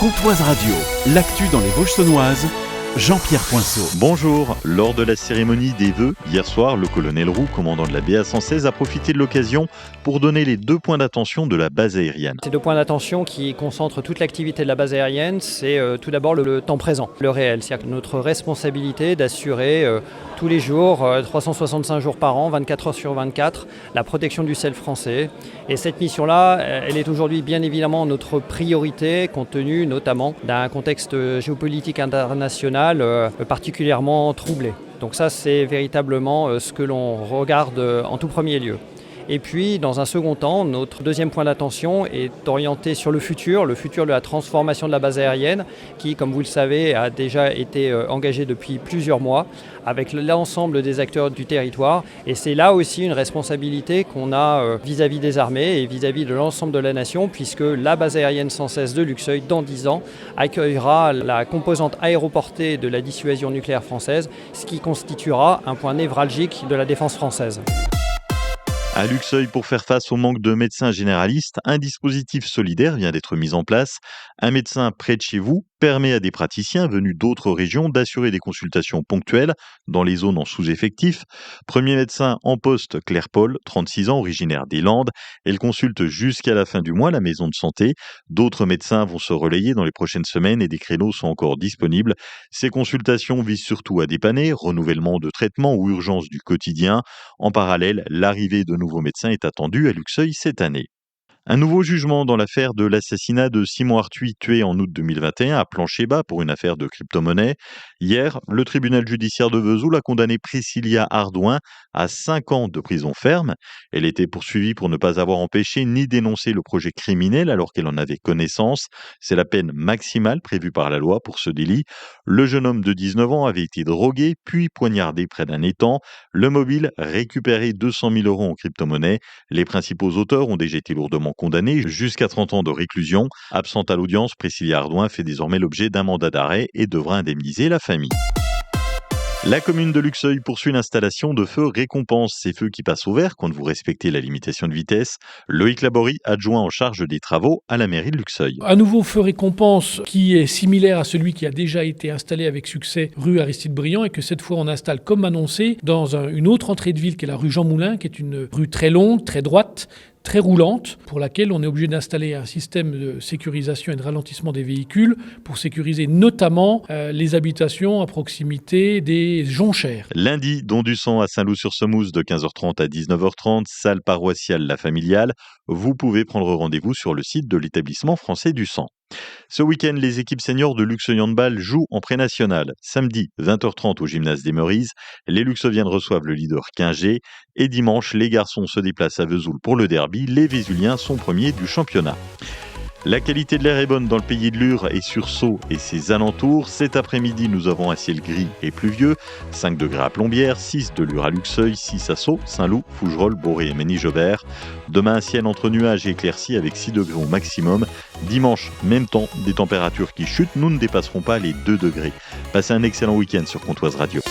Comtoise Radio, l'actu dans les Vosges saunoises, Jean-Pierre Poinceau. Bonjour, lors de la cérémonie des vœux, hier soir, le colonel Roux, commandant de la BA 116, a profité de l'occasion pour donner les 2 points d'attention de la base aérienne. Ces 2 points d'attention qui concentrent toute l'activité de la base aérienne, c'est tout d'abord le temps présent, le réel. C'est-à-dire notre responsabilité d'assurer tous les jours, 365 jours par an, 24 heures sur 24, la protection du ciel français. Et cette mission-là, elle est aujourd'hui bien évidemment notre priorité, compte tenu notamment d'un contexte géopolitique international particulièrement troublé. Donc ça, c'est véritablement ce que l'on regarde en tout premier lieu. Et puis, dans un second temps, notre deuxième point d'attention est orienté sur le futur de la transformation de la base aérienne, qui, comme vous le savez, a déjà été engagée depuis plusieurs mois avec l'ensemble des acteurs du territoire. Et c'est là aussi une responsabilité qu'on a vis-à-vis des armées et vis-à-vis de l'ensemble de la nation, puisque la base aérienne 116 de Luxeuil, dans 10 ans, accueillera la composante aéroportée de la dissuasion nucléaire française, ce qui constituera un point névralgique de la défense française. À Luxeuil, pour faire face au manque de médecins généralistes, un dispositif solidaire vient d'être mis en place. Un médecin près de chez vous permet à des praticiens venus d'autres régions d'assurer des consultations ponctuelles dans les zones en sous-effectif. Premier médecin en poste, Claire Paul, 36 ans, originaire des Landes. Elle consulte jusqu'à la fin du mois la maison de santé. D'autres médecins vont se relayer dans les prochaines semaines et des créneaux sont encore disponibles. Ces consultations visent surtout à dépanner, renouvellement de traitement ou urgence du quotidien. En parallèle, l'arrivée de nouveaux médecins est attendue à Luxeuil cette année. Un nouveau jugement dans l'affaire de l'assassinat de Simon Arthuis, tué en août 2021 à Plancher-Bas pour une affaire de crypto-monnaie. Hier, le tribunal judiciaire de Vesoul a condamné Priscilla Ardouin à 5 ans de prison ferme. Elle était poursuivie pour ne pas avoir empêché ni dénoncé le projet criminel alors qu'elle en avait connaissance. C'est la peine maximale prévue par la loi pour ce délit. Le jeune homme de 19 ans avait été drogué puis poignardé près d'un étang. Le mobile récupéré 200 000 € en crypto-monnaie. Les principaux auteurs ont déjà été lourdement condamnée jusqu'à 30 ans de réclusion. Absente à l'audience, Priscilla Ardouin fait désormais l'objet d'un mandat d'arrêt et devra indemniser la famille. La commune de Luxeuil poursuit l'installation de feux récompense. Ces feux qui passent au vert quand vous respectez la limitation de vitesse. Loïc Laborie, adjoint en charge des travaux à la mairie de Luxeuil. Un nouveau feu récompense qui est similaire à celui qui a déjà été installé avec succès rue Aristide Briand et que cette fois on installe comme annoncé dans une autre entrée de ville qui est la rue Jean Moulin, qui est une rue très longue, très droite, très roulante, pour laquelle on est obligé d'installer un système de sécurisation et de ralentissement des véhicules pour sécuriser notamment les habitations à proximité des jonchères. Lundi, don du sang à Saint-Loup-sur-Semouse de 15h30 à 19h30, salle paroissiale La Familiale. Vous pouvez prendre rendez-vous sur le site de l'établissement français du sang. Ce week-end, les équipes seniors de Luxeuil Handball jouent en pré-national. Samedi, 20h30 au gymnase des Meurises, les Luxeuviennes reçoivent le leader Quingé. Et dimanche, les garçons se déplacent à Vesoul pour le derby. Les Vésuliens sont premiers du championnat. La qualité de l'air est bonne dans le pays de Lure et sur Sceaux et ses alentours. Cet après-midi, nous avons un ciel gris et pluvieux. 5 degrés à Plombières, 6 de Lure à Luxeuil, 6 à Sceaux, Saint-Loup, Fougerolles, Boré et Ménil-Jobert. Demain, un ciel entre nuages et éclaircies avec 6 degrés au maximum. Dimanche, même temps, des températures qui chutent. Nous ne dépasserons pas les 2 degrés. Passez un excellent week-end sur Comtoise Radio.